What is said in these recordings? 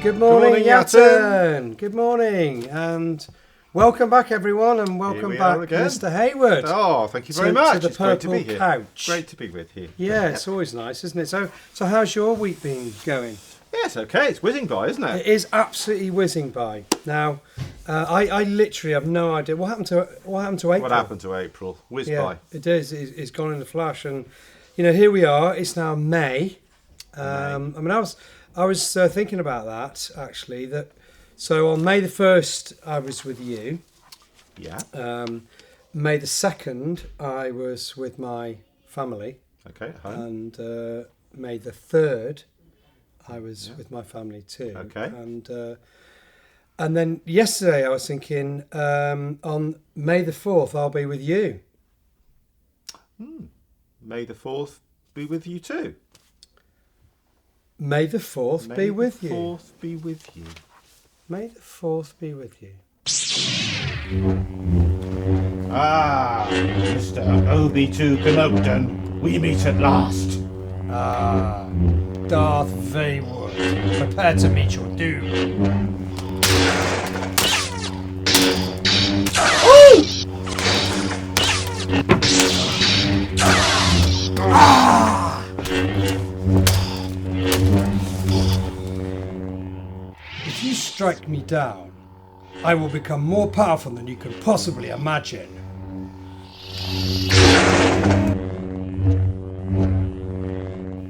Good morning, Yatton. Good morning, and welcome back, everyone, and welcome back, Mr. Hayward. Oh, thank you very much. To the it's great to Purple be here. Couch. Great to be with you. Yeah, it's always nice, isn't it? So how's your week been going? Yeah, it's okay. It's whizzing by, isn't it? It is absolutely whizzing by. Now, I literally have no idea what happened to April. What happened to April? Whizzed by. It is. It's gone in a flash, and here we are. It's now May. I was thinking about that actually. So on May the 1st, I was with you. Yeah. May the 2nd, I was with my family. Okay. Home. And May the 3rd, I was with my family too. Okay. And then yesterday, I was thinking on May the 4th, I'll be with you. May the 4th be with you too. May the 4th be with you. May the 4th be with you. May the 4th be with you. Ah, Mr. Obi-2 Canopton, we meet at last. Ah, Darth Vaywood, prepare to meet your doom. If you strike me down, I will become more powerful than you can possibly imagine.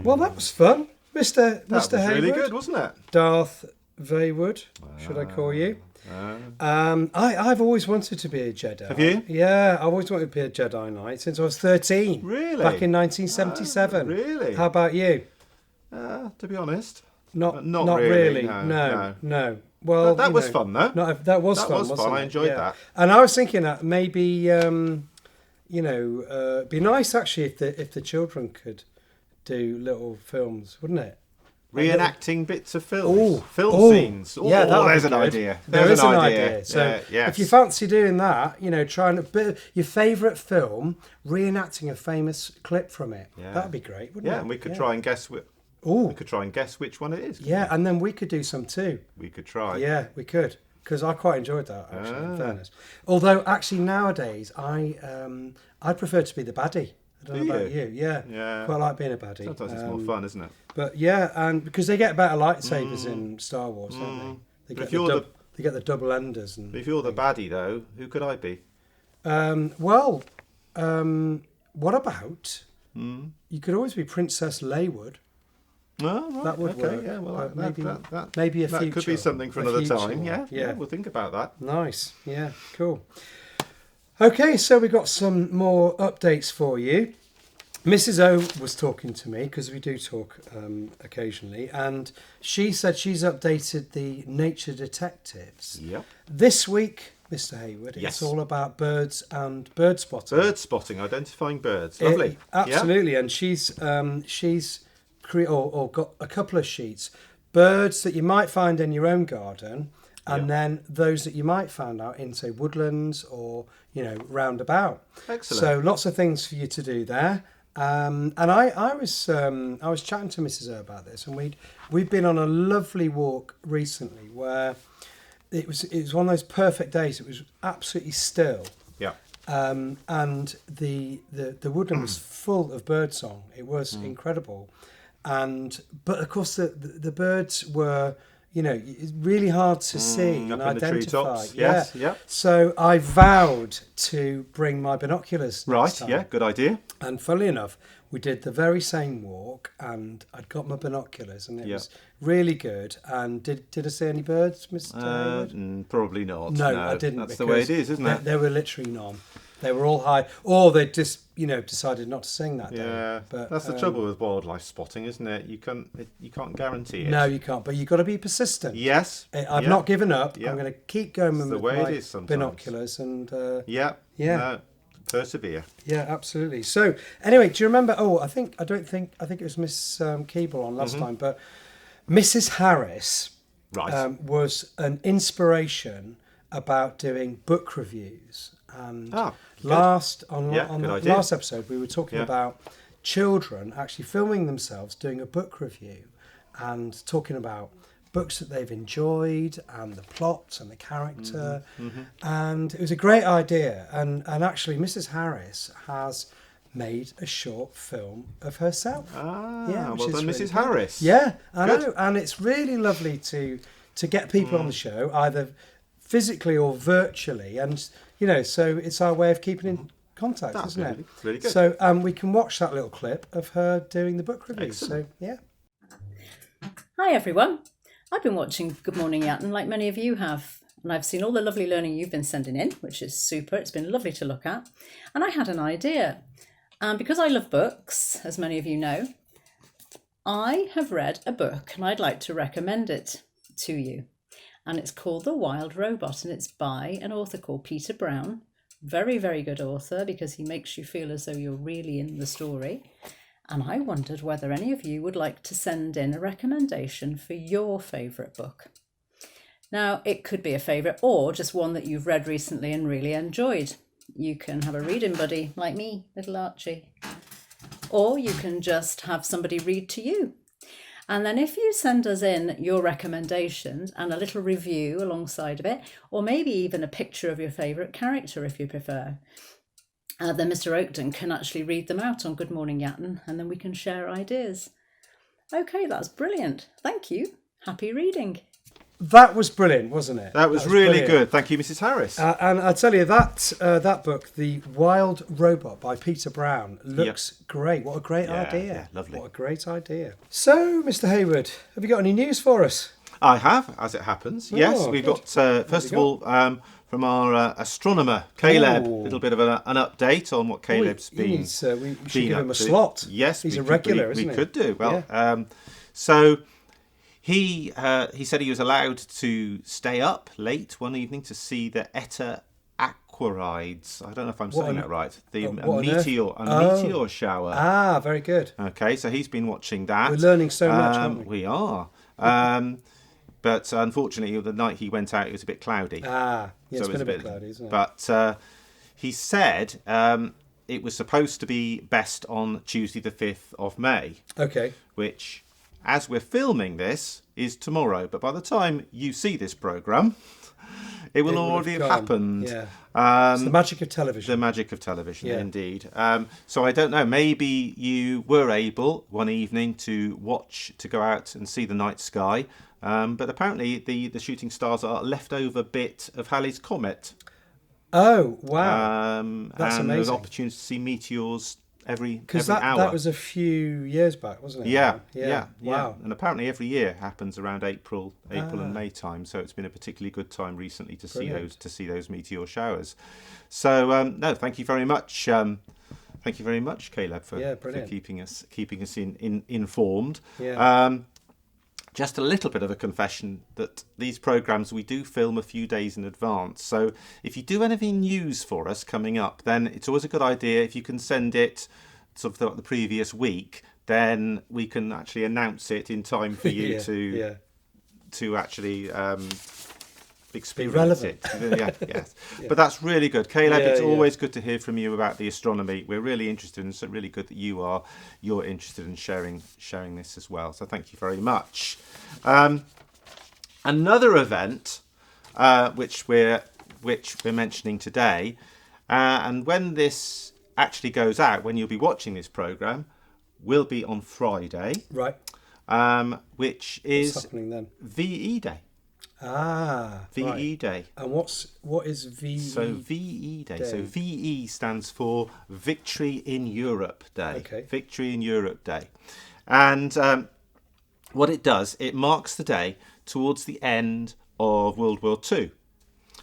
Well, that was fun, Mr. That was Hayward. really good, wasn't it? Darth Vaywood, should I call you? I've always wanted to be a Jedi. Have you? Yeah, I've always wanted to be a Jedi Knight since I was 13. Really? Back in 1977. Really? How about you? To be honest, Not really. really. No. No. Well, that was fun though. That was That fun. was wasn't fun. I it? enjoyed Yeah. that. And I was thinking that maybe, be nice actually if the children could do little films, wouldn't it? Reenacting bits of film scenes. Yeah, that would there's be an good. idea. There There's is an idea. So yes. if you fancy doing that, trying to your favourite film, reenacting a famous clip from it, that'd be great, wouldn't it? Yeah, and we could try and guess. We could try and guess which one it is. Yeah, and then we could do some too. We could try. Yeah, we could, because I quite enjoyed that actually. In fairness, although actually nowadays I prefer to be the baddie. I don't know about you. Yeah, quite like being a baddie. Sometimes it's more fun, isn't it? But yeah, and because they get better lightsabers in Star Wars, don't they? They get the double enders. And if you're the baddie, though, who could I be? What about you could always be Princess Laywood. Oh, right. That would work. Yeah, well, maybe a that future. could be something for another time. Yeah, we'll think about that. Nice. Yeah, cool. Okay, so we got some more updates for you. Mrs. O was talking to me, because we do talk occasionally, and she said she's updated the Nature Detectives. Yep. This week, Mr. Hayward, it's all about birds and bird spotting. Bird spotting, identifying birds. Lovely. Absolutely, and she's got a couple of sheets. Birds that you might find in your own garden, and then those that you might find out in, say, woodlands or, roundabout. Excellent. So lots of things for you to do there. And I was chatting to Mrs. O about this, and we'd been on a lovely walk recently where it was one of those perfect days. It was absolutely still. Yeah. And the woodland was full of birdsong. It was incredible. But of course the birds were, really hard to see and up in the identify. treetops. Yes, yeah. So I vowed to bring my binoculars next time. Yeah, good idea. And funnily enough, we did the very same walk, and I'd got my binoculars, and it was really good. And did I see any birds, Mr. Hayward? Probably not. No, I didn't. That's the way it is, isn't it? There were literally none. They were all high, or they just, decided not to sing that day. Yeah, but that's the trouble with wildlife spotting, isn't it? You can't guarantee it. No, you can't. But you've got to be persistent. Yes. I've not given up. Yeah. I'm going to keep going with my binoculars and. Yeah. No, persevere. Yeah, absolutely. So anyway, do you remember? I think it was Miss Keeble on last time, but Mrs. Harris was an inspiration about doing book reviews. And last episode, we were talking about children actually filming themselves doing a book review and talking about books that they've enjoyed and the plot and the character. And it was a great idea. And actually, Mrs. Harris has made a short film of herself. Well which is done, really Mrs. good. Harris. Yeah, I Good. know. And it's really lovely to get people on the show, either physically or virtually. And, you know, so it's our way of keeping in contact, That's isn't really, it? really good. So we can watch that little clip of her doing the book review. Excellent. So, yeah. Hi everyone. I've been watching Good Morning Yatton like many of you have, and I've seen all the lovely learning you've been sending in, which is super. It's been lovely to look at. And I had an idea. And because I love books, as many of you know, I have read a book and I'd like to recommend it to you. And it's called The Wild Robot, and it's by an author called Peter Brown. Very, very good author, because he makes you feel as though you're really in the story. And I wondered whether any of you would like to send in a recommendation for your favourite book. Now, it could be a favourite or just one that you've read recently and really enjoyed. You can have a reading buddy like me, little Archie. Or you can just have somebody read to you. And then if you send us in your recommendations and a little review alongside of it, or maybe even a picture of your favourite character if you prefer, then Mr. Oakton can actually read them out on Good Morning Yatton, and then we can share ideas. Okay, that's brilliant. Thank you. Happy reading. That was brilliant, wasn't it? That was really brilliant. good. Thank you, Mrs. Harris. And I tell you, that book, The Wild Robot by Peter Brown, looks great. What a great idea. Yeah, lovely. What a great idea. So, Mr. Hayward, have you got any news for us? I have, as it happens. Yes, we've good. got, first of all, from our astronomer, Caleb, a Ooh. little bit of an update on what Caleb's He been. needs, we should been give up him a to. slot. Yes, he's we a could- regular, we isn't he? could do. Well, Yeah. so he said he was allowed to stay up late one evening to see the Eta Aquarides. I don't know if I'm saying on- that right. The what on earth? meteor shower. Ah, very good. Okay, so he's been watching that. We're learning so much, aren't we? We are. But unfortunately, the night he went out, it was a bit cloudy. Ah, yeah, it's So it been was a bit cloudy, isn't it? But he said it was supposed to be best on Tuesday the 5th of May, Okay. which, as we're filming this, is tomorrow. But by the time you see this programme, it will already have gone. happened. Yeah. It's the magic of television. The magic of television, Yeah. indeed. So I don't know, maybe you were able one evening to go out and see the night sky. But apparently the shooting stars are a leftover bit of Halley's Comet. Oh, wow. That's and there's amazing. opportunity to see meteors every Because hour. that was a few years back, wasn't it? Yeah. Wow. And apparently every year happens around April and May time. So it's been a particularly good time recently to Brilliant. see those meteor showers. So no, thank you very much. Thank you very much, Caleb, for brilliant. keeping us informed. Yeah. Just a little bit of a confession that these programmes we do film a few days in advance. So if you do have any news for us coming up, then it's always a good idea if you can send it sort of throughout the previous week. Then we can actually announce it in time for you to actually experience relevant. it. Yes. But that's really good, Caleb. Yeah, it's yeah. always good to hear from you about the astronomy. We're really interested, and it's really good that you're interested in sharing this as well. So thank you very much. Another event which we're mentioning today, and when this actually goes out, when you'll be watching this program, will be on Friday, Right. which What's is happening then? VE Day. Ah. VE right. Day. And what is VE? So VE Day. Day. So VE stands for Victory in Europe Day. Okay. Victory in Europe Day. And what it does, it marks the day towards the end of World War II,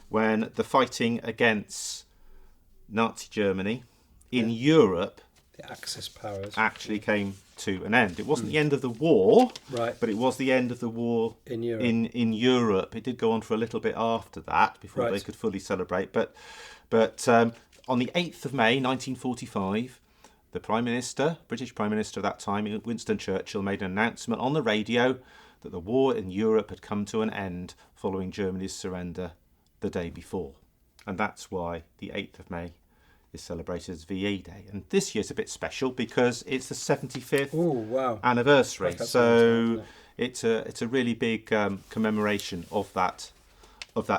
when the fighting against Nazi Germany in Europe the Axis powers. actually came to an end. It wasn't the end of the war, Right. but it was the end of the war In Europe. In Europe. It did go on for a little bit after that before Right. they could fully celebrate. But on the 8th of May 1945, the British Prime Minister at that time, Winston Churchill, made an announcement on the radio that the war in Europe had come to an end following Germany's surrender the day before. And that's why the 8th of May is celebrated as VE Day. And this year's a bit special because it's the 75th Oh, wow. anniversary. That's So amazing, isn't it's a really big commemoration of that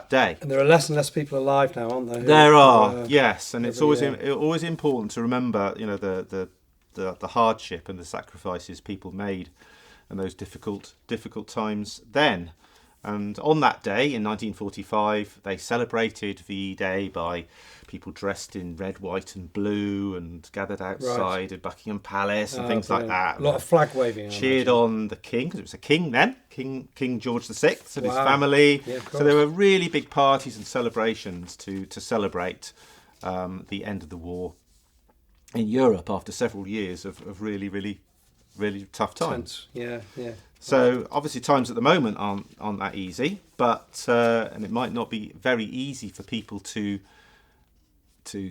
day. And there are less and less people alive now, aren't there? There are, yes, and it's always year. always important to remember, the hardship and the sacrifices people made, and those difficult times then. And on that day in 1945, they celebrated VE Day by people dressed in red, white, and blue, and gathered outside at Buckingham Palace and things like that. A lot of flag waving. Cheered on the king, because it was a king then, King George VI and his Wow. family. Yeah, of so course. there were really big parties and celebrations to celebrate the end of the war in Europe after several years of really, really, really tough times. Yeah. So obviously times at the moment aren't that easy, but and it might not be very easy for people to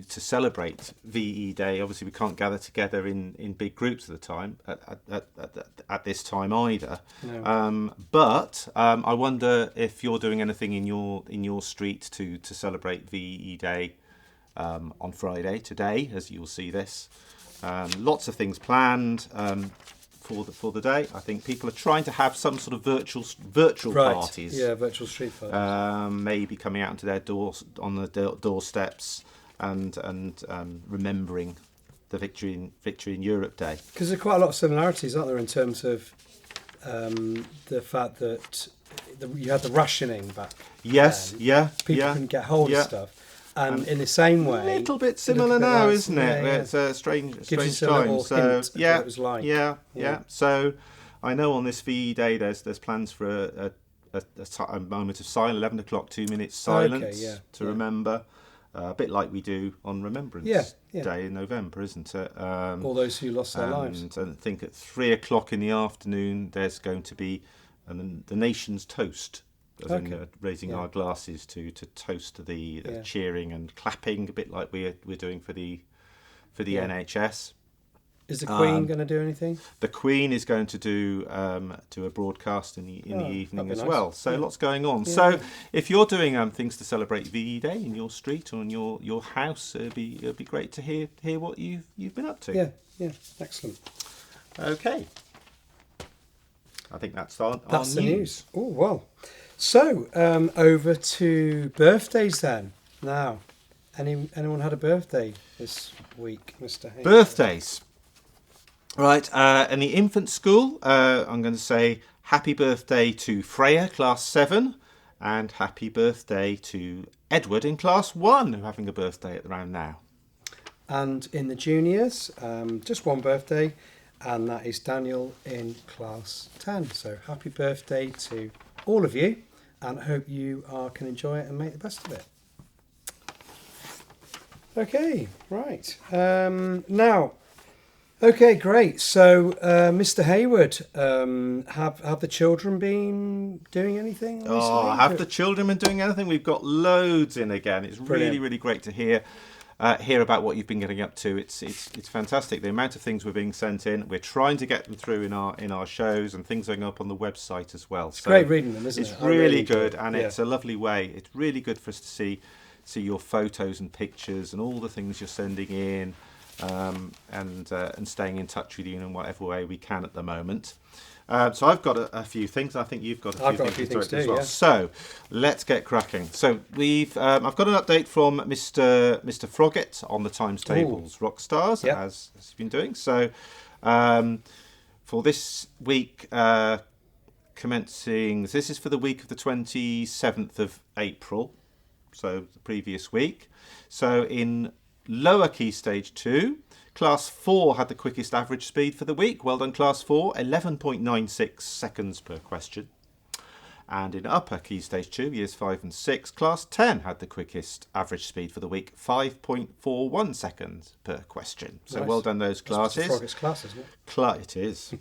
celebrate VE Day. Obviously we can't gather together in big groups at the time at this time either. No. But I wonder if you're doing anything in your street to celebrate VE Day on Friday today, as you'll see this. Lots of things planned. For the day, I think people are trying to have some sort of virtual Right. parties. Yeah, virtual street parties. Maybe coming out into their doorsteps and remembering the Victory in Europe Day. Because there are quite a lot of similarities, aren't there, in terms of the fact that you had the rationing back. Yes, then. yeah, People yeah, couldn't get hold yeah. of stuff. And in the same A way, little bit looking similar at now, that, isn't it? yeah. It's a strange Gives us a time. little So hint of yeah, what it was like. yeah. So I know on this VE Day there's plans for a moment of silence, 11 o'clock, 2 minutes silence to remember, a bit like we do on Remembrance Yeah. Day in November, isn't it? All those who lost their lives. And I think at 3 o'clock in the afternoon there's going to be the nation's toast. As in, raising our glasses to toast the cheering and clapping, a bit like we're doing for the NHS. Is the Queen going to do anything? The Queen is going to do a broadcast in the evening as nice. well. So lots going on. Yeah. So if you're doing things to celebrate VE Day in your street or in your house, it'd be great to hear what you've been up to. Yeah, excellent. Okay. I think that's the news. Oh, well. So, over to birthdays then. Now, anyone had a birthday this week, Mr. Hayes? Birthdays. Right, in the infant school, I'm going to say happy birthday to Freya, class 7, and happy birthday to Edward in class 1, who are having a birthday around now. And in the juniors, just one birthday, and that is Daniel in class 10. So, happy birthday to all of you, and I hope you can enjoy it and make the best of it. Okay, right. Now, okay, great. So, Mr. Hayward, have the children been doing anything recently? Oh, have the children been doing anything? We've got loads in again. It's Brilliant. really, really great to hear about what you've been getting up to. It's fantastic. The amount of things we're being sent in. We're trying to get them through in our shows, and things going up on the website as well. It's great reading them, isn't it? It's I really enjoy good, it. and Yeah. it's a lovely way. It's really good for us to see your photos and pictures and all the things you're sending in, and staying in touch with you in whatever way we can at the moment. So I've got a few things. I think you've got a few things as well. yeah. So let's get cracking. So I've got an update from Mr. Froggett on the Times Tables Rock Stars, Yep. as he's been doing. So for this week, commencing, this is for the week of the 27th of April, so the previous week. So in lower key stage 2, Class 4 had the quickest average speed for the week. Well done, Class 4, 11.96 seconds per question. And in upper key stage 2, years 5 and 6, Class 10 had the quickest average speed for the week, 5.41 seconds per question. So Nice. well done those classes. That's Mr. Froggett's class, isn't it? It is.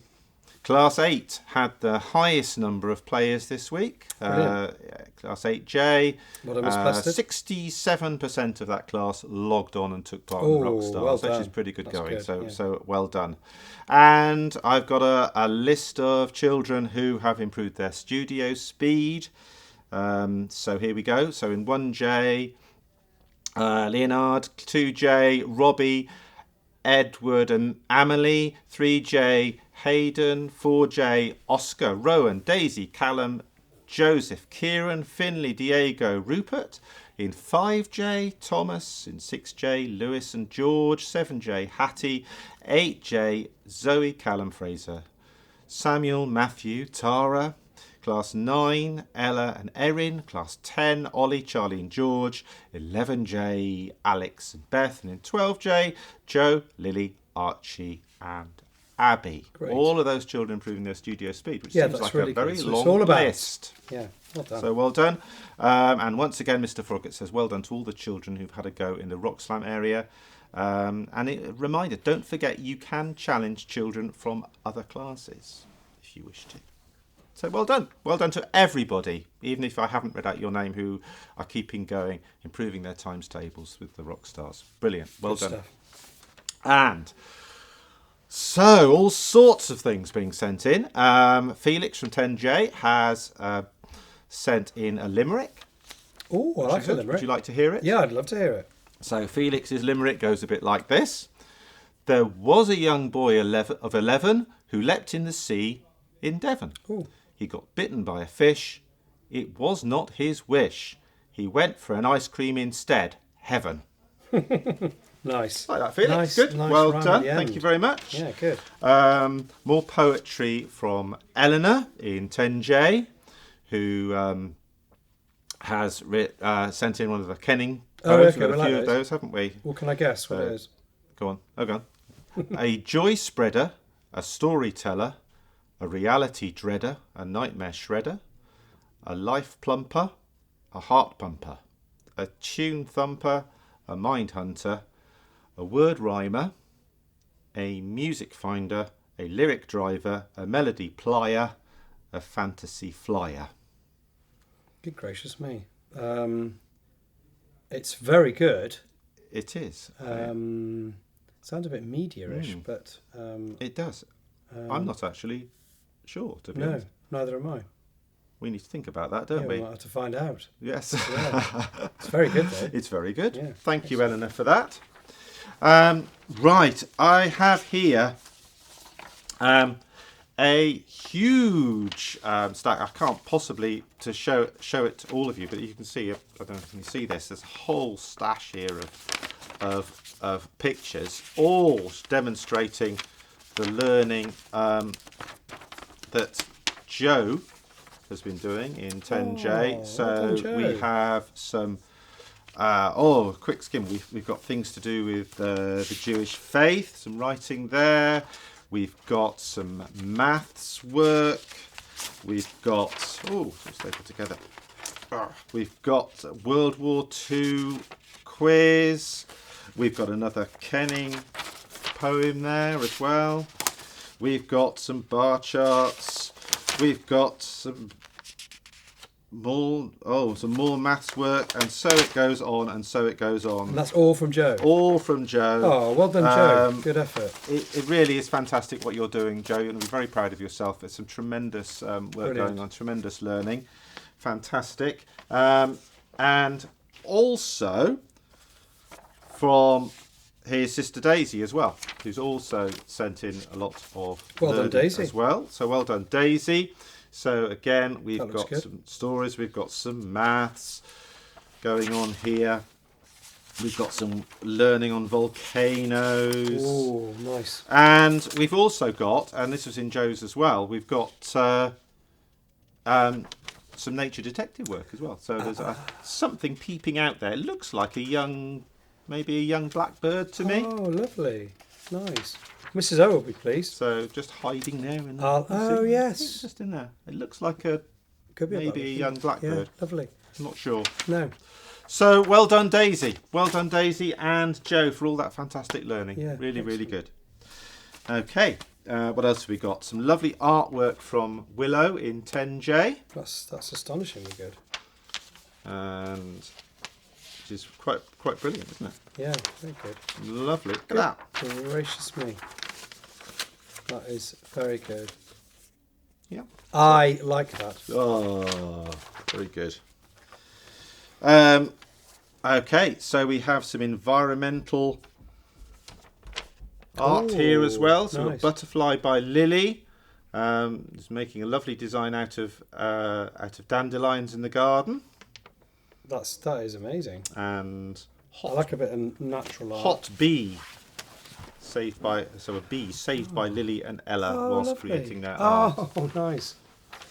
Class 8 had the highest number of players this week. Class 8J. Well done, Miss Plested. 67% of that class logged on and took part Oh, in Rock Stars, well which is done. pretty good That's going. good, So well done. And I've got a list of children who have improved their studio speed. So here we go. So in 1J, Leonard, 2J, Robbie, Edward and Amelie, 3J, Hayden, 4J, Oscar, Rowan, Daisy, Callum, Joseph, Kieran, Finley, Diego, Rupert. In 5J, Thomas. In 6J, Lewis and George. 7J, Hattie. 8J, Zoe, Callum, Fraser. Samuel, Matthew, Tara. Class 9, Ella and Erin. Class 10, Ollie, Charlie and George. 11J, Alex and Beth. And in 12J, Joe, Lily, Archie and Abby. Great. All of those children improving their studio speed, which Yeah, seems that's like really a very good. So long it's all about- list. Yeah, well done. So well done. And once again, Mr. Froggatt says, well done to all the children who've had a go in the Rock Slam area. And a reminder, don't forget you can challenge children from other classes if you wish to. So well done. Well done to everybody, even if I haven't read out your name, who are keeping going, improving their times tables with the rock stars. Brilliant. Well Good done. stuff. And so all sorts of things being sent in. Felix from 10J has sent in a limerick. Oh, I like a limerick. Would you like to hear it? Yeah, I'd love to hear it. So Felix's limerick goes a bit like this. There was a young boy of 11 who leapt in the sea in Devon. Ooh. He got bitten by a fish. It was not his wish. He went for an ice cream instead. Heaven. Nice. Like that, Felix. Nice, Good. nice Well rhyme at done. the Thank end. you very much. Yeah, good. More poetry from Eleanor in 10J, who has sent in one of the Kenning Oh, poems. okay, We've we got a like few of those. those, haven't we? Well, can I guess what it is? Go on. Oh, go on. A joy spreader, a storyteller, a reality dreader, a nightmare shredder, a life plumper, a heart pumper, a tune thumper, a mind hunter, a word rhymer, a music finder, a lyric driver, a melody plier, a fantasy flyer. Good gracious me. It's very good. It is. Sounds a bit media-ish, but It does. I'm not actually sure, to be no, honest. neither am I. We need to think about that, Yeah, don't we we? might have to find out. Yes. It's very good, though. It's very good. Yeah, Thank you, Eleanor, for that. Right, I have here a huge stack. I can't possibly to show it to all of you, but you can see. I don't know if you can see this. There's a whole stash here of pictures, all demonstrating the learning that Joe has been doing in 10J. Oh, So well done, we Joe. have some. Quick skim. We've got things to do with the Jewish faith, some writing there. We've got some maths work. We've got let's staple together. We've got a World War II quiz. We've got another Kenning poem there as well. We've got some bar charts. We've got some more maths work, and so it goes on, and so it goes on. And that's all from Joe. All from Joe. Oh, well done, Joe. Good effort. It really is fantastic what you're doing, Joe. You're going to be very proud of yourself. There's some tremendous work Brilliant. going on, tremendous learning. Fantastic. And also from his sister Daisy as well, who's also sent in a lot of Well done, learning Daisy. as well. So well done, Daisy. So again, we've That looks got good. some stories, we've got some maths going on here. We've got some learning on volcanoes. Oh, nice. And we've also got, and this was in Joe's as well, we've got some nature detective work as well. So there's something peeping out there. It looks like maybe a young blackbird to me. Oh, lovely. Nice. Mrs. O will be pleased. So just hiding there. In Oh, yes. It's just in there. It looks like Could be maybe a young blackbird. Yeah, lovely. I'm not sure. No. So well done, Daisy. Well done, Daisy and Joe, for all that fantastic learning. Yeah, really, really excellent. good. Okay, what else have we got? Some lovely artwork from Willow in 10J, That's astonishingly good. and which is quite brilliant, isn't it? Yeah, very good. Lovely. Look at that. Gracious me. That is very good. Yeah. I like that. Oh, very good. Okay, so we have some environmental art here as well. So nice. a butterfly by Lily. Is making a lovely design out of dandelions in the garden. That is amazing. And I like a bit of natural art. hot bee. A bee saved by Lily and Ella whilst lovely. creating their art. Oh, nice.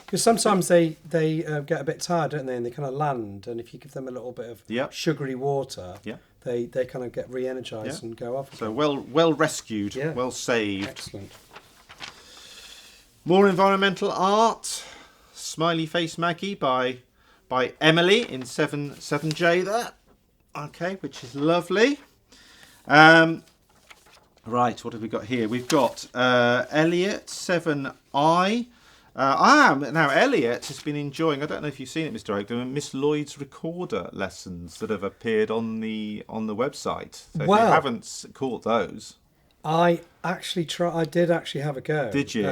Because sometimes they get a bit tired, don't they? And they kind of land, and if you give them a little bit of Yep. sugary water, Yep. they kind of get re-energized Yeah. and go off. So well rescued, Yeah. well saved. Excellent. More environmental art. Smiley Face Maggie by Emily in 7J there. Okay, which is lovely. Right, what have we got here? We've got Elliot 7I. Now Elliot has been enjoying, I don't know if you've seen it, Mr. Oak, Miss Lloyd's recorder lessons that have appeared on the website. So if you haven't caught those. I did actually have a go. Did you?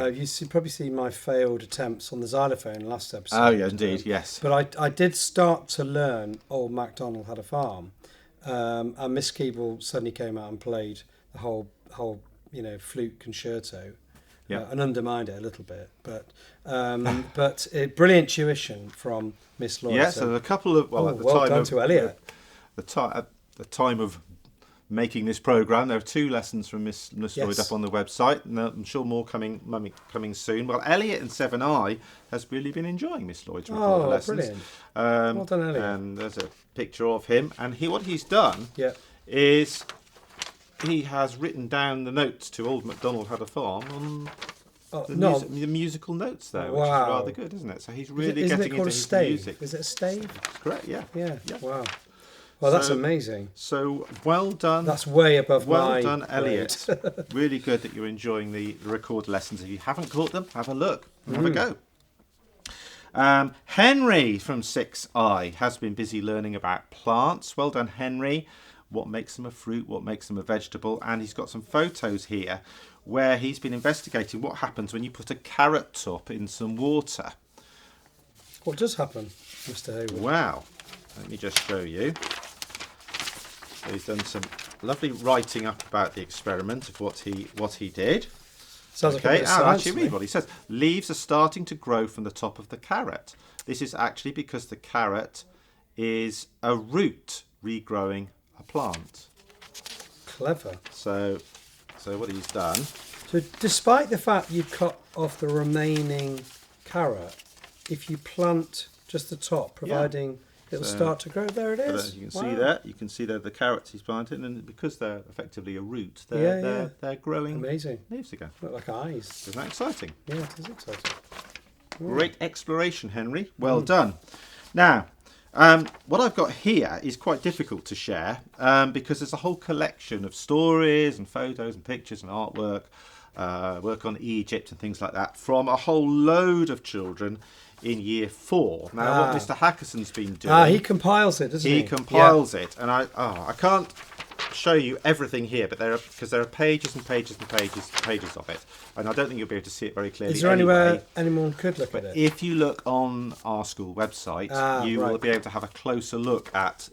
Probably seen my failed attempts on the xylophone last episode. Oh yeah, indeed, yes. But I did start to learn Old MacDonald Had a Farm, and Miss Keeble suddenly came out and played the whole flute concerto, and undermined it a little bit. But brilliant tuition from Miss Lloyd. Yeah, so a couple of at the time of making this programme, there are 2 lessons from Miss Lloyd up on the website, and I'm sure more coming soon. Well, Elliot in 7i has really been enjoying Miss Lloyd's recorder lessons. Brilliant. Well done, Elliot. And there's a picture of him, and what he's done is he has written down the notes to Old MacDonald Had a Farm on the musical notes there, which is rather good, isn't it? So he's really getting into his music. Is it a stave? Correct, yeah. Yeah. Wow. Well, that's amazing. So well done. That's way above Well done, Elliot. Really good that you're enjoying the record lessons. If you haven't caught them, have a look. Have a go. Henry from 6i has been busy learning about plants. Well done, Henry. What makes them a fruit? What makes them a vegetable? And he's got some photos here where he's been investigating what happens when you put a carrot top in some water. What does happen, Mr. Hayward? Wow. Let me just show you. So he's done some lovely writing up about the experiment of what he did. Sounds like a bit of science actually read what he says. Leaves are starting to grow from the top of the carrot. This is actually because the carrot is a root regrowing a plant. Clever. So what he's done. So despite the fact you cut off the remaining carrot, if you plant just the top, providing it'll start to grow. There it is. You can see that. You can see there the carrots he's planted, and because they're effectively a root, they're growing. Amazing. Leaves again. Look like eyes. Isn't that exciting? Yeah, it is exciting. Great exploration, Henry. Well done. Now, what I've got here is quite difficult to share because there's a whole collection of stories and photos and pictures and artwork, work on Egypt and things like that from a whole load of children in year 4. Now, what Mr. Hackerson's been doing... he compiles it, doesn't he? He compiles it, and I can't show you everything here, but there are pages and pages and pages of it, and I don't think you'll be able to see it very clearly. Is there anywhere anyone could look at it? If you look on our school website, you will be able to have a closer look at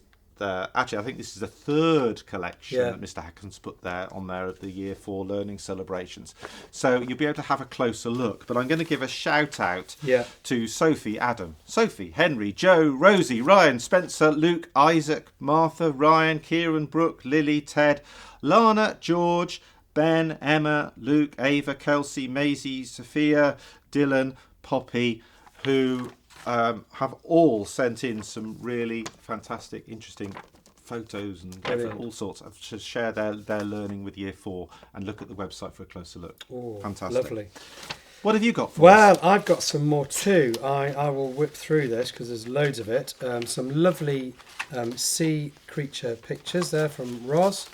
actually, I think this is the 3rd collection that Mr. Hackens put on there of the Year 4 Learning Celebrations. So you'll be able to have a closer look. But I'm going to give a shout out to Sophie, Adam, Sophie, Henry, Joe, Rosie, Ryan, Spencer, Luke, Isaac, Martha, Ryan, Kieran, Brooke, Lily, Ted, Lana, George, Ben, Emma, Luke, Ava, Kelsey, Maisie, Sophia, Dylan, Poppy, who... have all sent in some really fantastic, interesting photos and all sorts of to share their learning with Year 4 and look at the website for a closer look. Oh, fantastic. Lovely. What have you got for us? Well, I've got some more too. I will whip through this because there's loads of it. Some lovely sea creature pictures there from Roz.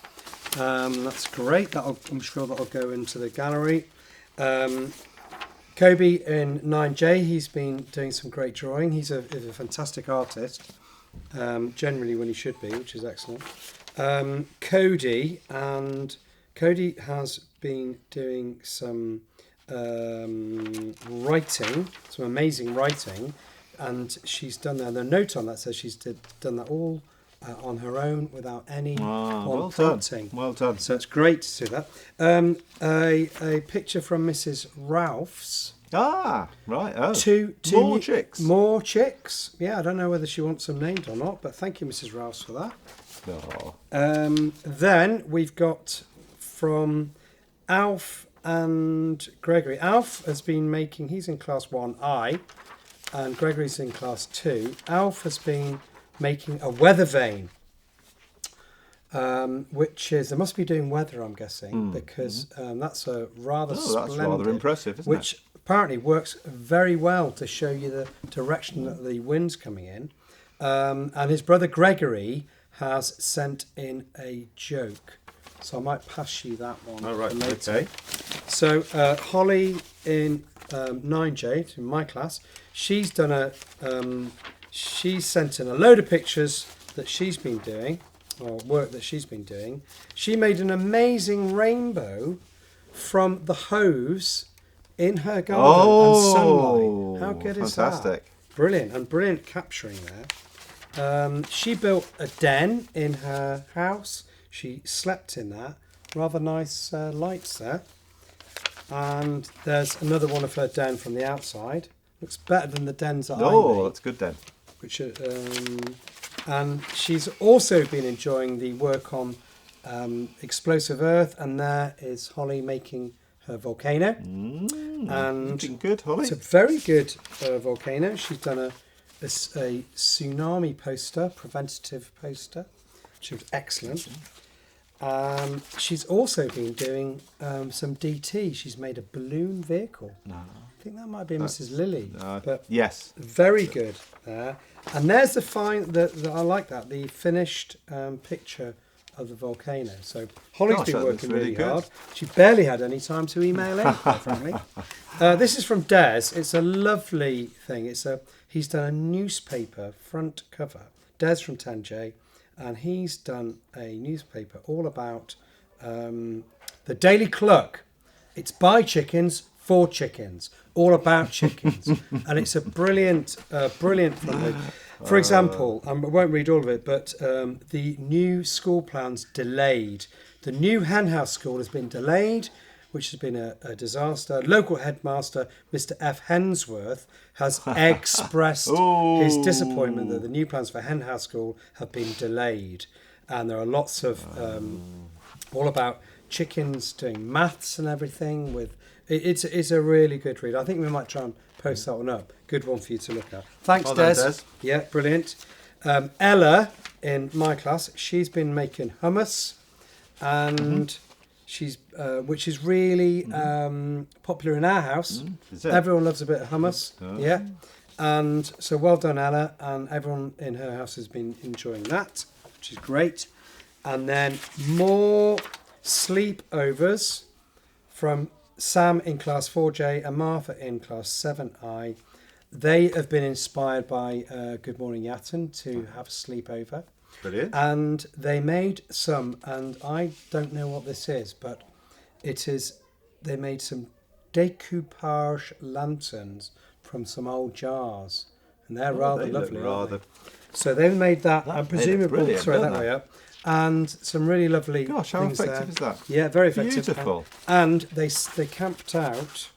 That's great. I'm sure that'll go into the gallery. Kobe in 9J, he's been doing some great drawing. He's a fantastic artist, generally when he should be, which is excellent. Cody has been doing some writing, some amazing writing, and she's done that. The note on that says she's done that all on her own without anyone well prompting. done. Well done. So it's great to see that. A picture from Mrs. Ralph's. Ah, right. Oh, Two more chicks. More chicks. Yeah, I don't know whether she wants them named or not, but thank you, Mrs. Ralphs, for that. Oh. Then we've got from Alf and Gregory. Alf has been making, he's in class 1I, and Gregory's in class 2. Alf has been making a weather vane, which is, they must be doing weather, I'm guessing, because that's a rather splendid. That's rather impressive, isn't which apparently works very well to show you the direction that the wind's coming in. And his brother Gregory has sent in a joke. So I might pass you that one. Oh, right. Later. Okay. So Holly in 9J, in my class, she's done she's sent in a load of pictures that she's been doing, or work that she's been doing. She made an amazing rainbow from the hose in her garden and sunlight. How good is that? Fantastic. Brilliant, and brilliant capturing there. She built a den in her house. She slept in that. Rather nice lights there. And there's another one of her den from the outside. Looks better than the dens that I made. That's good then. Which, and she's also been enjoying the work on Explosive Earth, and there is Holly making her volcano. And Looking good, Holly. it's a very good volcano. She's done a tsunami poster, preventative poster, which was excellent. She's also been doing some DT. She's made a balloon vehicle. I think that might be Mrs. Lily. But Yes. very good there. And there's the I like that, the finished picture of the volcano. So Holly's Gosh, been that looks working really really good. hard. She barely had any time to email in, quite frankly. This is from Des. It's a lovely thing. He's done a newspaper front cover. Des from 10J, and he's done a newspaper all about the Daily Cluck. It's by chickens for chickens, all about chickens, and it's a brilliant front. For example, I won't read all of it, but the new school plan's delayed. The new henhouse school has been delayed, which has been a disaster. Local headmaster, Mr. F. Hensworth, has expressed his disappointment that the new plans for henhouse school have been delayed. And there are lots of, all about chickens doing maths and everything. It's a really good read. I think we might try and post that one up. Good one for you to look at. Thanks, Well done, Des. Des. Yeah, brilliant. Ella, in my class, she's been making hummus, and she's which is really popular in our house. Is it? Everyone loves a bit of hummus. Yeah, and so well done, Ella, and everyone in her house has been enjoying that, which is great. And then more sleepovers from Sam in class 4J and Martha in class 7I. They have been inspired by Good Morning Yatton to have a sleepover. Brilliant. And they made some, and I don't know what this is, but they made some decoupage lanterns from some old jars. And they're rather they look lovely, rather- aren't they? So they've made that, They and look presumably, brilliant, sorry, don't that they? way up. And some really lovely Gosh, how things effective there. is that? Yeah, very effective. Beautiful. And they camped out,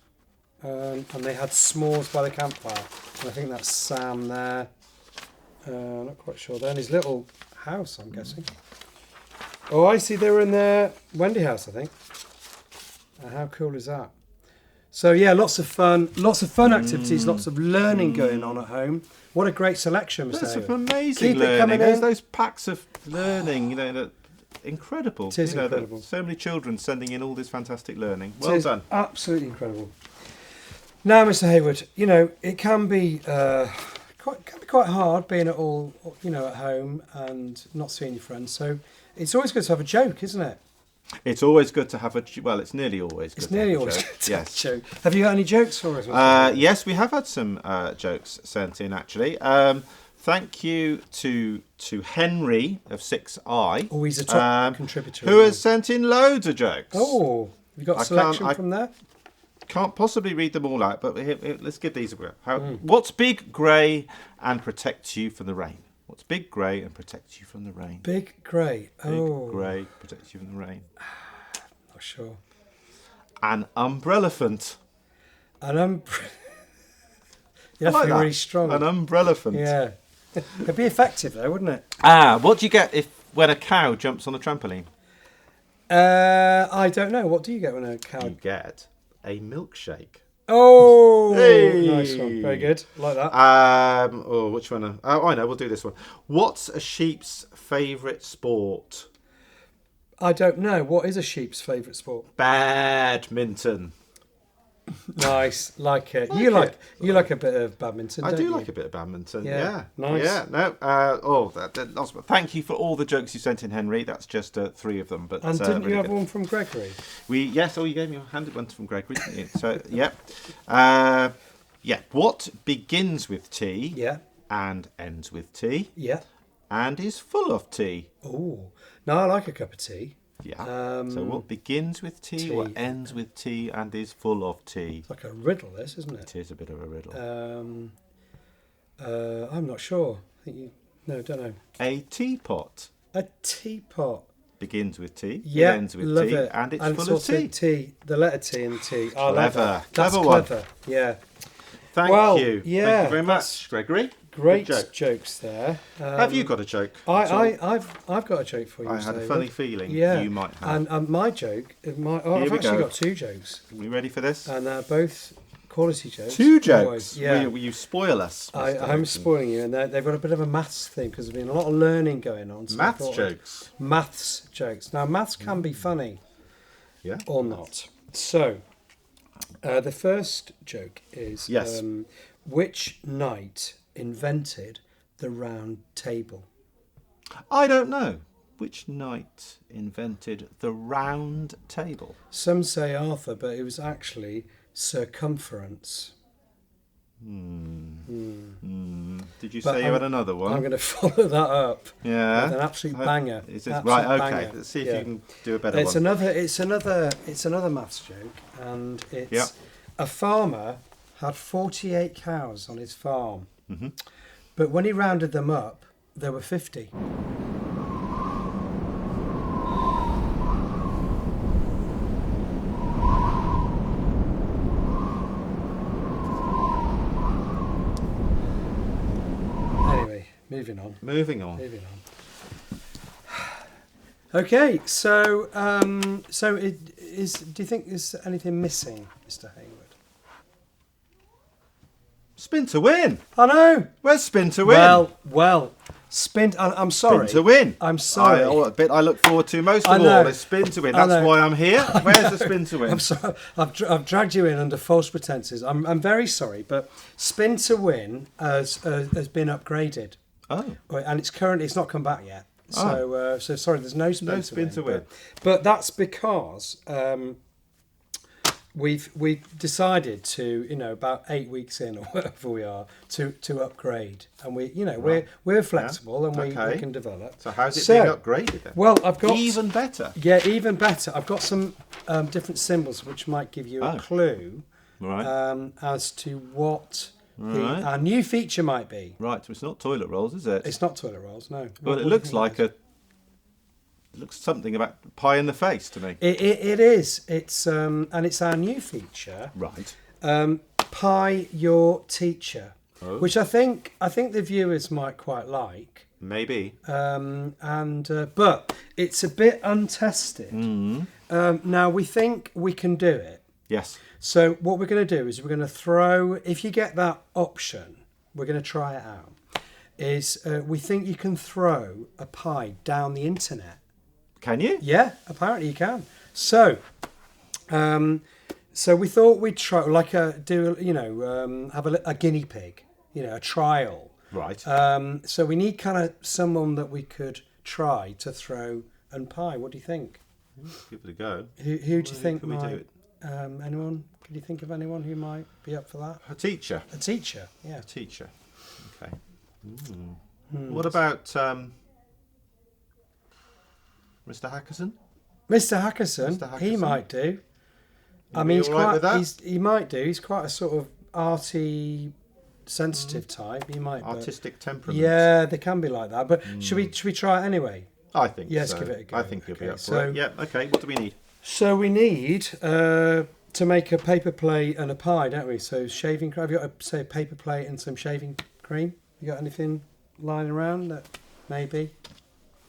and they had s'mores by the campfire. And I think that's Sam there. Not quite sure. They're in his little house, I'm guessing. Oh, I see. They were in their Wendy house, I think. How cool is that? So yeah, lots of fun activities, lots of learning going on at home. What a great selection, Mr. That's Hayward. some amazing Keep it learning. coming There's in. those packs of learning, incredible. It is incredible. That so many children sending in all this fantastic learning. It Well is done. absolutely incredible. Now, Mr. Hayward, it can be quite hard being at home and not seeing your friends. So it's always good to have a joke, isn't it? It's always good to have it's nearly always good. It's nearly to have a always joke. good to Yes. have a joke. Have you got any jokes for us? Mr. Hayward? Yes, we have had some jokes sent in actually. Thank you to Henry of 6i. Oh, he's a top contributor. Who has sent in loads of jokes. Oh, have you got a I selection can't- from there? Can't possibly read them all out, but let's give these a go. What's big, grey, and protects you from the rain? What's big, grey, and protects you from the rain? Big grey. Big, Oh, grey, protects you from the rain. not sure. An umbrelephant. An You have I like to be that. really strong. An umbrelephant. Yeah. It'd be effective though, wouldn't it? What do you get when a cow jumps on a trampoline? I don't know. What do you get when a cow? You get a milkshake. Oh, Hey! nice one. Very good. Like that. Which one? Oh, I know. We'll do this one. What's a sheep's favourite sport? I don't know. What is a sheep's favourite sport? Badminton. Nice, like it. Like You it. like a bit of badminton. I don't do you? like a bit of badminton. Yeah, Yeah. nice. Yeah. No. That's, thank you for all the jokes you sent in, Henry. That's just 3 of them. But And didn't really you have good. one from Gregory? Yes. Oh, you gave me a handed one from Gregory, didn't you? So yeah. Yeah. What begins with T Yeah, and ends with T yeah. and is full of tea? Oh, no, I like a cup of tea. Yeah. So what begins with T, tea. what ends with T, and is full of tea? It's like a riddle, this, isn't it? It is a bit of a riddle. I'm not sure. I think you. No, don't know. A teapot A teapot. begins with T, Yeah, it ends with love T, it. and it's full of also tea. T. The letter T and T. I like Clever. that. That's Clever one. clever. Yeah. Thank Well, you. yeah, Thank you very that's much, Gregory. Great Good joke. jokes there. Have you got a joke? at all? I've got a joke for you. I had a David. funny feeling Yeah. you might have. And my joke, I've we actually go. got 2 jokes, Are you ready for this? and they're both quality jokes. 2 jokes. Always, yeah. Will you spoil us? I'm Mr. Hudson? spoiling you, and they've got a bit of a maths theme because there's been a lot of learning going on. So I Maths thought jokes. Maths jokes. Now, maths can be funny Yeah. or not. So, the first joke is Yes. which knight invented the round table? I don't know. Which knight invented the round table? Some say Arthur, but it was actually circumference. Did you But say you had another one? I'm going to follow that up Yeah. with an absolute banger. Is it, Absolute right, okay. banger. Let's see if Yeah. you can do a better It's one. it's another maths joke, and it's Yeah. a farmer had 48 cows on his farm, Mm-hmm. but when he rounded them up, there were 50. Anyway, moving on. Moving on. Moving on. Okay, so do you think there's anything missing, Mr. Hayward? Spin to win. I know. Where's spin to win? Well, spin. I'm sorry. Spin to win. I'm sorry. The bit I look forward to most I of know. all is spin to win. I That's know. why I'm here. Where's the spin to win? I'm sorry. I've dragged you in under false pretenses. I'm very sorry, but spin to win has been upgraded, Oh, and it's not come back yet. So so sorry. There's no spin, No to, spin win, to win. But that's because we've decided to, about 8 weeks in or whatever we are, to upgrade, and we're flexible and we Okay. can develop. so how's it being upgraded then? Well, I've got Even better. Yeah, even better. I've got some different symbols which might give you a Oh. clue Right. as to what Right. our new feature might be. Right. So it's not toilet rolls, is it? It's not toilet rolls, no. Well, it looks like it looks something about pie in the face to me. It is. It's and it's our new feature. Right. Pie your teacher, Oh. which I think the viewers might quite like. Maybe. But it's a bit untested. Now we think we can do it. Yes. So what we're going to do is we're going to throw. If you get that option, we're going to try it out. We think you can throw a pie down the internet. Can you? Yeah, apparently you can. So, so we thought we'd try have a guinea pig, a trial. Right. So we need kind of someone that we could try to throw and pie. What do you think? Give it a go. Who do you think Can we do might? it? Anyone? Can you think of anyone who might be up for that? A teacher. A teacher. Yeah. A teacher. Okay. What about Mr. Hackerson? Mr. Hackerson, Mr. he Hackerson? might do. I Be mean, he's all right quite. with that? He might do. He's quite a sort of arty sensitive type, you might. Artistic temperament. Yeah, they can be like that. But should we try it anyway? I think Yes, so. give it a go. I think you'll be Okay, up for so- it. Yeah, okay. What do we need? So we need to make a paper plate and a pie, don't we? So shaving cream. Have you got a paper plate and some shaving cream? You got anything lying around that maybe?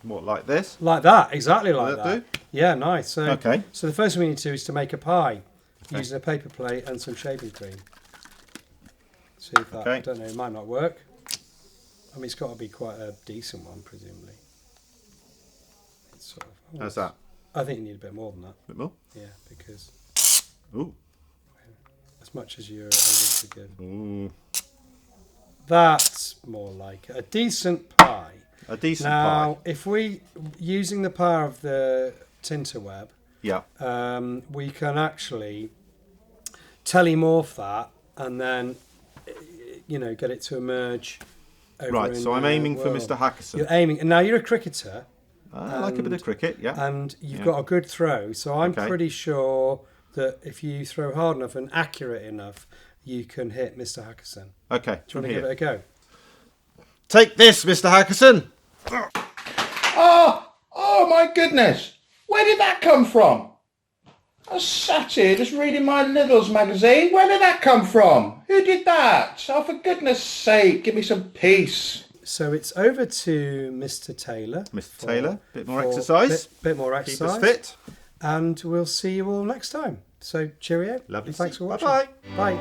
What, like this? Like that, exactly like Will that. that Yeah, nice. So, Okay. So the first thing we need to do is to make a pie using a paper plate and some shaving cream. See if that. Okay. I don't know. It might not work. I mean, it's got to be quite a decent one, presumably. It's sort of. How's that? I think you need a bit more than that. A bit more? Yeah, because Ooh. as much as you're able to give. Ooh. That's more like it. A decent pie. A decent Now, pie. if we, using the power of the Tinterweb, Yeah. we can actually telemorph that and then, get it to emerge. Over Right, in so I'm the aiming for world. Mr. Hackerson. You're aiming, and now you're a cricketer, I like a bit of cricket, yeah. and you've Yeah. got a good throw. So I'm Okay. pretty sure that if you throw hard enough and accurate enough, you can hit Mr. Hackerson. Okay, Do you from want to give here. it a go? Take this, Mr. Hackerson! Oh my goodness! Where did that come from? I sat here just reading my Littles magazine. Where did that come from? Who did that? Oh, for goodness sake, give me some peace. So it's over to Mr. Taylor. Mr. Taylor, bit more for exercise. Bit more Keep exercise. us fit. And we'll see you all next time. So cheerio. Lovely And to thanks see for you. watching. Bye-bye. Bye.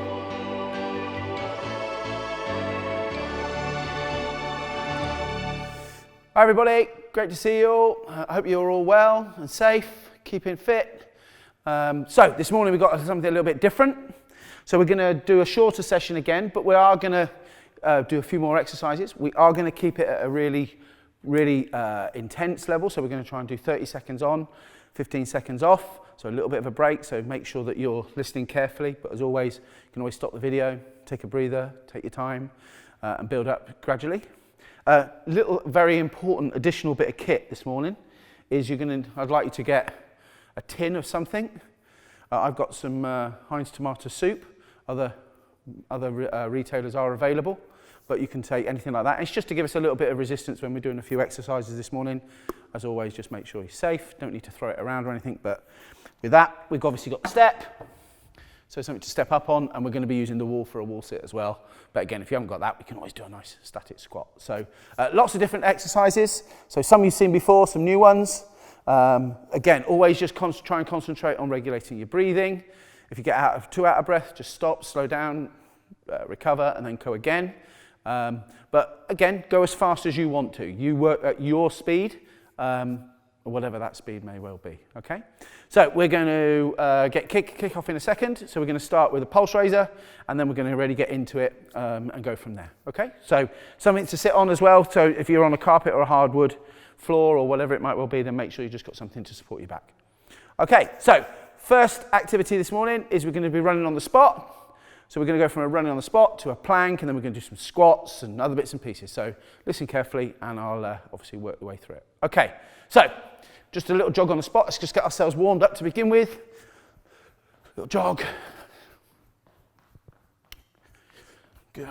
Hi everybody, great to see you all. I hope you're all well and safe, keeping fit. So this morning we've got something a little bit different. So we're going to do a shorter session again, but we are going to do a few more exercises. We are going to keep it at a really intense level. So we're going to try and do 30 seconds on, 15 seconds off. So a little bit of a break. So make sure that you're listening carefully. But as always, you can always stop the video, take a breather, take your time, and build up gradually. Little very important additional bit of kit this morning is I'd like you to get a tin of something. I've got some Heinz tomato soup. Other retailers are available, but you can take anything like that. And it's just to give us a little bit of resistance when we're doing a few exercises this morning. As always, just make sure you're safe. Don't need to throw it around or anything. But with that, we've obviously got the step. So something to step up on, and we're going to be using the wall for a wall sit as well. But again, if you haven't got that, we can always do a nice static squat. So lots of different exercises. So some you've seen before, some new ones. Again, always just try and concentrate on regulating your breathing. If you get too out of breath, just stop, slow down, recover, and then go again. But again, go as fast as you want to. You work at your speed, or whatever that speed may well be, okay? So we're going to get kick off in a second. So we're going to start with a pulse raiser, and then we're going to really get into it and go from there, okay? So something to sit on as well. So if you're on a carpet or a hardwood floor or whatever it might well be, then make sure you've just got something to support your back. Okay, so first activity this morning is we're going to be running on the spot. So we're going to go from a running on the spot to a plank, and then we're going to do some squats and other bits and pieces. So listen carefully, and I'll obviously work the way through it. Okay, so just a little jog on the spot. Let's just get ourselves warmed up to begin with. Little jog. Good.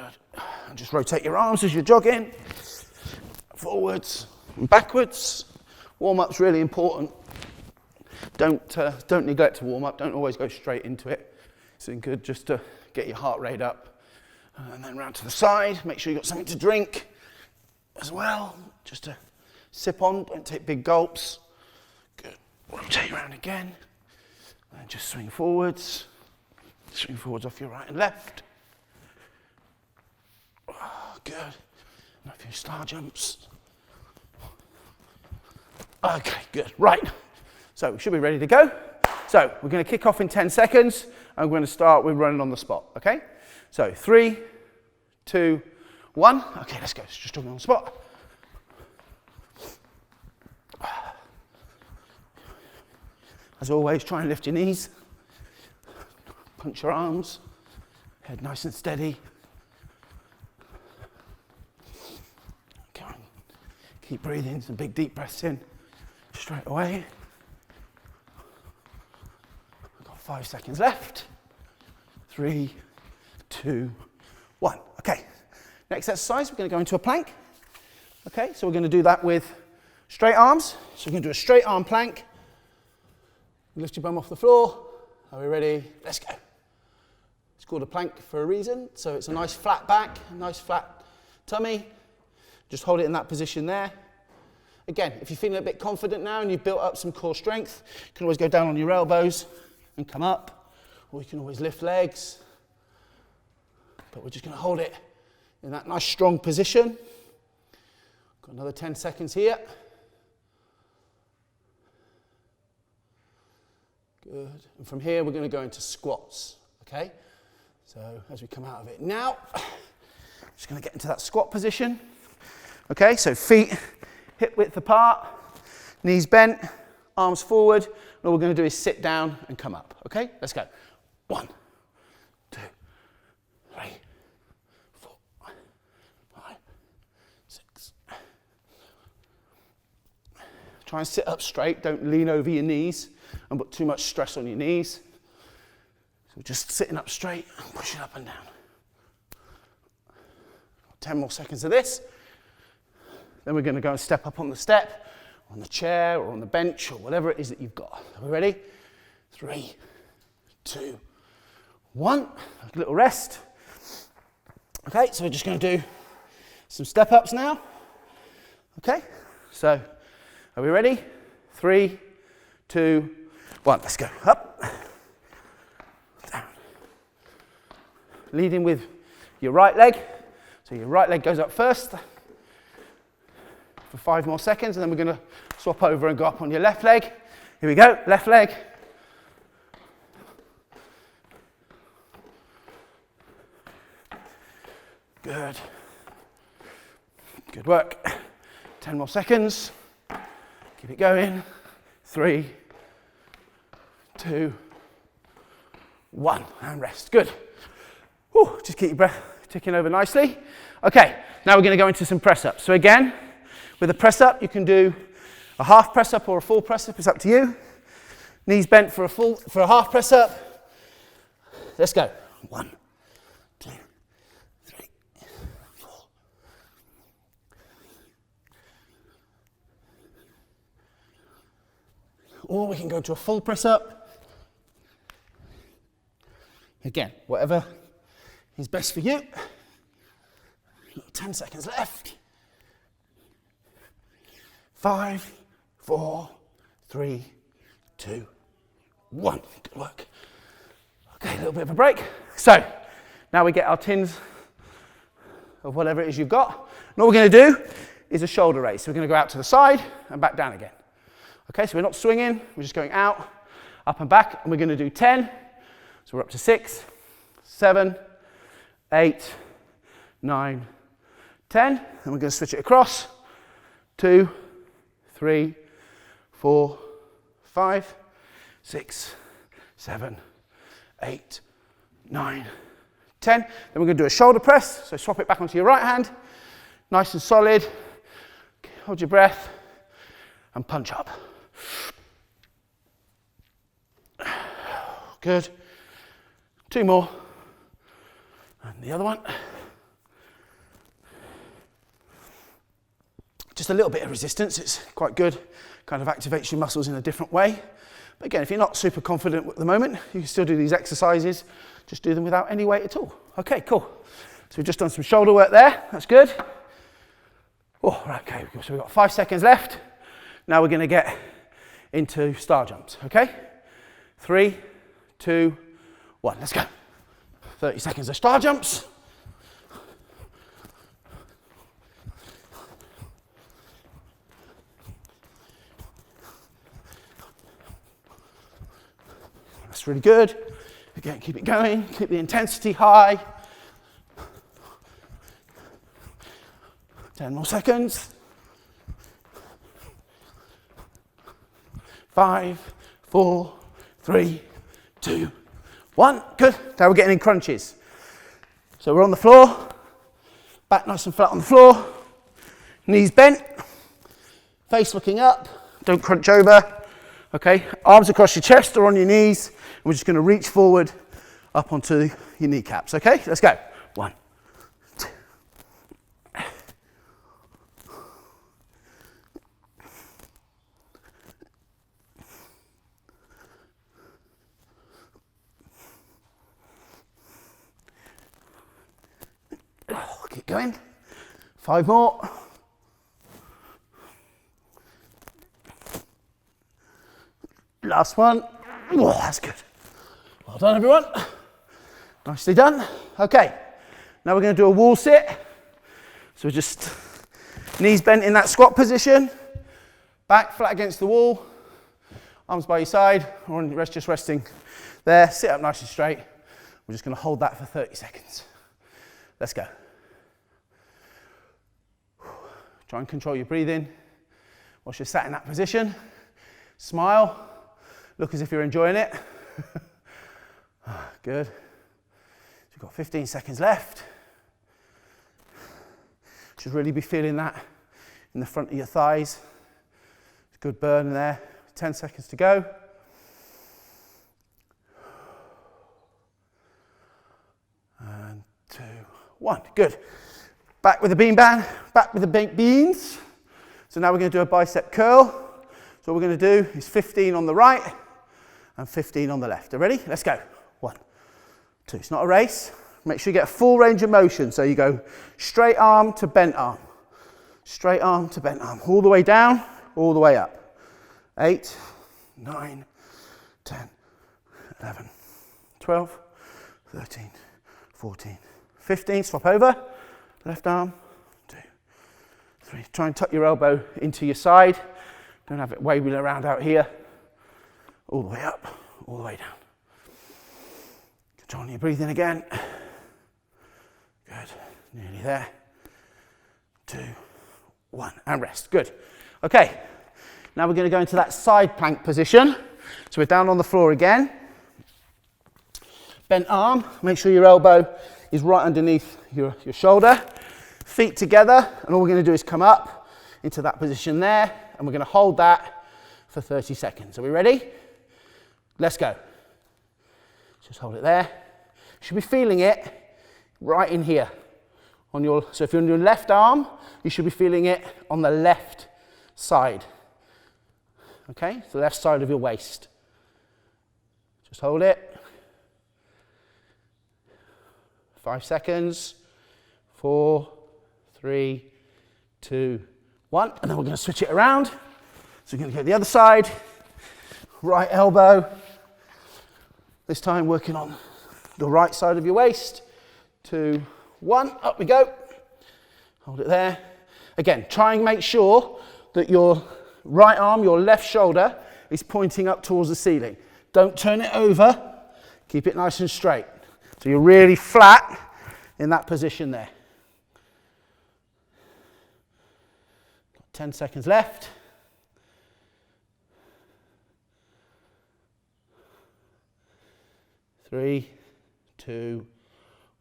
And just rotate your arms as you're jogging. Forwards and backwards. Warm-up's really important. Don't neglect to warm up. Don't always go straight into it. It's good just to get your heart rate up. And then round to the side. Make sure you've got something to drink as well. Just to sip on. Don't take big gulps. Good. Rotate around again. And just swing forwards. Swing forwards off your right and left. Oh, good. And a few star jumps. Okay, good. Right. So we should be ready to go. So we're going to kick off in 10 seconds, and we're going to start with running on the spot, okay? So 3, 2, 1. Okay, let's go. Let's just jog on the spot. As always, try and lift your knees. Punch your arms. Head nice and steady. Come on. Keep breathing, some big deep breaths in. Straight away. We've got 5 seconds left. 3, 2, 1. Okay, Next exercise, we're going to go into a plank. Okay, so we're going to do that with straight arms. So we're going to do a straight arm plank. Lift your bum off the floor. Are we ready? Let's go. It's called a plank for a reason. So it's a nice flat back, a nice flat tummy. Just hold it in that position there. Again, if you're feeling a bit confident now and you've built up some core strength, you can always go down on your elbows and come up, or you can always lift legs. But we're just going to hold it in that nice strong position. Got another 10 seconds here. Good. And from here, we're going to go into squats. Okay? So as we come out of it now, just going to get into that squat position. Okay, so feet hip width apart, knees bent, arms forward. And all we're going to do is sit down and come up. Okay, let's go. 1, 2, 3, 4, 5, 6. Try and sit up straight. Don't lean over your knees and put too much stress on your knees. So just sitting up straight and pushing up and down. 10 more seconds of this. Then we're going to go and step up on the step, on the chair, or on the bench, or whatever it is that you've got. Are we ready? 3, 2, 1. A little rest. Okay, so we're just going to do some step ups now. Okay, so are we ready? 3, 2, 1. Let's go. Up, down. Leading with your right leg. So your right leg goes up first. For 5 more seconds, and then we're going to swap over and go up on your left leg. Here we go, left leg. Good. Good work. 10 more seconds. Keep it going. 3, 2, 1, and rest. Good. Whew, just keep your breath ticking over nicely. Okay, now we're going to go into some press-ups. So again, with a press-up, you can do a half press-up or a full press-up. It's up to you. Knees bent for a half press-up. Let's go. 1, 2, 3, 4. Or we can go to a full press-up. Again, whatever is best for you. 10 seconds left. 5, 4, 3, 2, 1. Good work. Okay, a little bit of a break. So, now we get our tins of whatever it is you've got. And all we're going to do is a shoulder raise. So we're going to go out to the side and back down again. Okay, so we're not swinging, we're just going out, up and back, and we're going to do 10. So we're up to 6, 7, 8, 9, 10. And we're going to switch it across. 2, 3, 4, 5, 6, 7, 8, 9, 10. Then we're going to do a shoulder press. So swap it back onto your right hand. Nice and solid. Hold your breath and punch up. Good. 2 more. And the other one. Just a little bit of resistance, it's quite good, kind of activates your muscles in a different way. But again, if you're not super confident at the moment, you can still do these exercises, just do them without any weight at all. Okay, cool. So we've just done some shoulder work there, that's good. Oh, right, okay, so we've got 5 seconds left. Now we're going to get into star jumps, okay? 3, 2, 1, let's go. 30 seconds of star jumps. That's really good. Again, keep it going, keep the intensity high. 10 more seconds. 5, 4, 3, 2, 1. Good. Now we're getting in crunches. So we're on the floor, back nice and flat on the floor, knees bent, face looking up, don't crunch over. Okay, arms across your chest or on your knees, and we're just going to reach forward up onto your kneecaps. Okay, let's go. 1, 2, Keep going. 5 more. Last one. Oh, that's good. Well done, everyone. Nicely done. Okay, now we're going to do a wall sit. So we're just knees bent in that squat position, back flat against the wall, arms by your side, or on rest, just resting there. Sit up nice and straight. We're just going to hold that for 30 seconds. Let's go. Try and control your breathing whilst you're sat in that position. Smile. Look as if you're enjoying it. Good. So you've got 15 seconds left. Should really be feeling that in the front of your thighs. Good burn there. 10 seconds to go. And 2, 1. Good. Back with the bean band, back with the baked beans. So now we're going to do a bicep curl. So what we're going to do is 15 on the right and 15 on the left. Are you ready? Let's go. 1, 2. It's not a race. Make sure you get a full range of motion. So you go straight arm to bent arm. Straight arm to bent arm. All the way down, all the way up. 8, 9, 10, 11, 12, 13, 14, 15. Swap over. Left arm. 2, 3. Try and tuck your elbow into your side. Don't have it waving around out here. All the way up, all the way down. Controlling your breathing again. Good, nearly there. 2, 1, and rest. Good. Okay, now we're going to go into that side plank position. So we're down on the floor again. Bent arm, make sure your elbow is right underneath your shoulder. Feet together, and all we're going to do is come up into that position there, and we're going to hold that for 30 seconds. Are we ready? Let's go. Just hold it there. You should be feeling it right in here. So if you're on your left arm, you should be feeling it on the left side. Okay, so the left side of your waist. Just hold it. 5 seconds. 4, 3, 2, 1. And then we're going to switch it around. So we're going to go to the other side. Right elbow. This time working on the right side of your waist. 2, 1. Up we go. Hold it there. Again, try and make sure that your right arm, your left shoulder, is pointing up towards the ceiling. Don't turn it over. Keep it nice and straight. So you're really flat in that position there. 10 seconds left. 3, 2,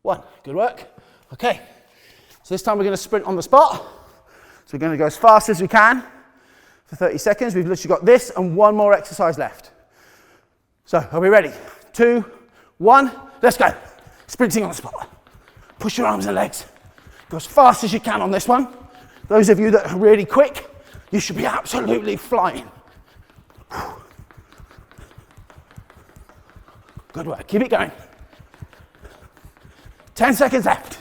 1. Good work. Okay. So this time we're going to sprint on the spot. So we're going to go as fast as we can for 30 seconds. We've literally got this and one more exercise left. So are we ready? 2, 1. Let's go. Sprinting on the spot. Push your arms and legs. Go as fast as you can on this one. Those of you that are really quick, you should be absolutely flying. Good work. Keep it going. 10 seconds left.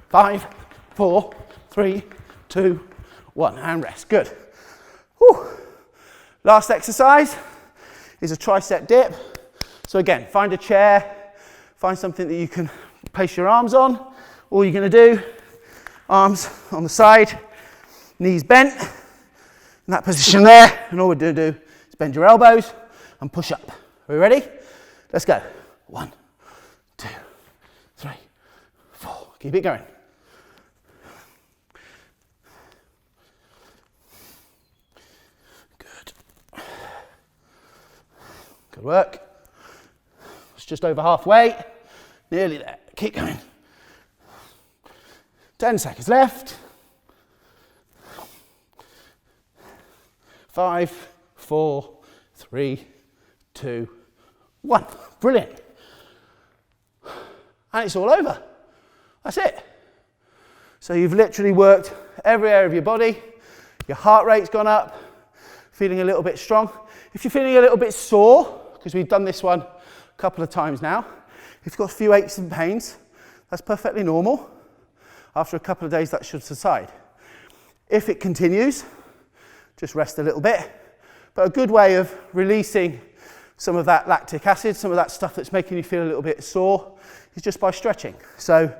5, 4, 3, 2, 1. And rest. Good. Whew. Last exercise is a tricep dip. So again, find a chair, find something that you can place your arms on. All you're going to do, arms on the side, knees bent, in that position there, and all we're going to do is bend your elbows and push up. Are we ready? Let's go. 1, 2, 3, 4. Keep it going. Good. Good work. It's just over halfway. Nearly there. Keep going. 10 seconds left. 5, 4, 3, 2, 1. Brilliant. And it's all over. That's it. So you've literally worked every area of your body. Your heart rate's gone up. Feeling a little bit strong. If you're feeling a little bit sore, because we've done this one a couple of times now, If you've got a few aches and pains, that's perfectly normal. After a couple of days, that should subside. If it continues, just rest a little bit. But a good way of releasing some of that lactic acid, some of that stuff that's making you feel a little bit sore, is just by stretching. So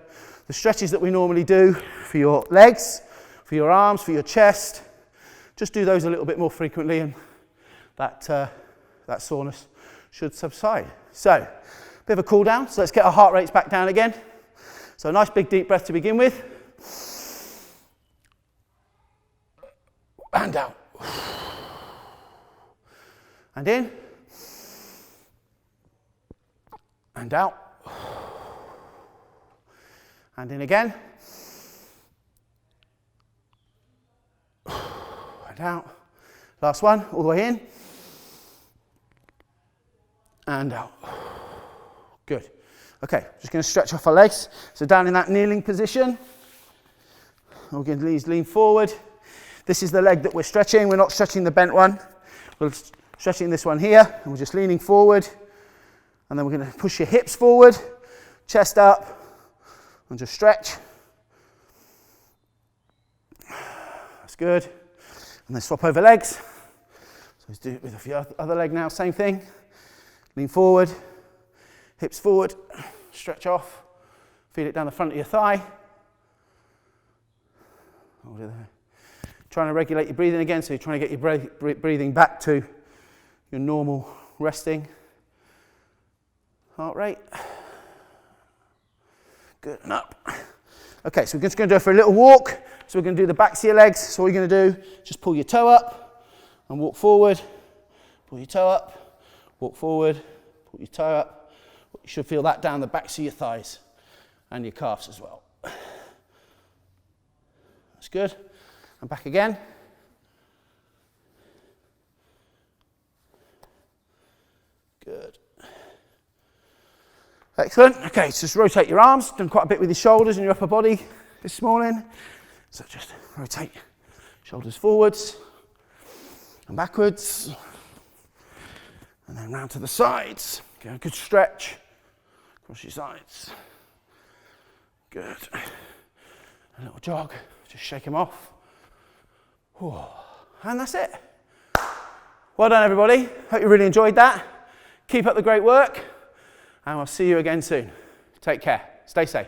the stretches that we normally do for your legs, for your arms, for your chest, just do those a little bit more frequently, and that soreness should subside. So, a bit of a cool down. So let's get our heart rates back down again. So a nice big deep breath to begin with. And out. And in. And out. And in again. And out. Last one, all the way in. And out. Good. Okay, just going to stretch off our legs. So down in that kneeling position. We're going to lean forward. This is the leg that we're stretching. We're not stretching the bent one. We're stretching this one here, and we're just leaning forward. And then we're going to push your hips forward, chest up, and just stretch. That's good. And then swap over legs. So let's do it with the other leg now, same thing. Lean forward, hips forward, stretch off, feel it down the front of your thigh. Trying to regulate your breathing again, so you're trying to get your breathing back to your normal resting heart rate. Good, and up. Okay, so we're just going to do it for a little walk. So we're going to do the backs of your legs. So all you're going to do, just pull your toe up and walk forward. Pull your toe up, walk forward, pull your toe up. You should feel that down the backs of your thighs and your calves as well. That's good. And back again. Good. Excellent. Okay, so just rotate your arms. Done quite a bit with your shoulders and your upper body this morning. So just rotate shoulders forwards and backwards. And then round to the sides. Okay, good stretch. Across your sides. Good. A little jog. Just shake them off. Whew. And that's it. Well done, everybody. Hope you really enjoyed that. Keep up the great work. And I'll see you again soon. Take care. Stay safe.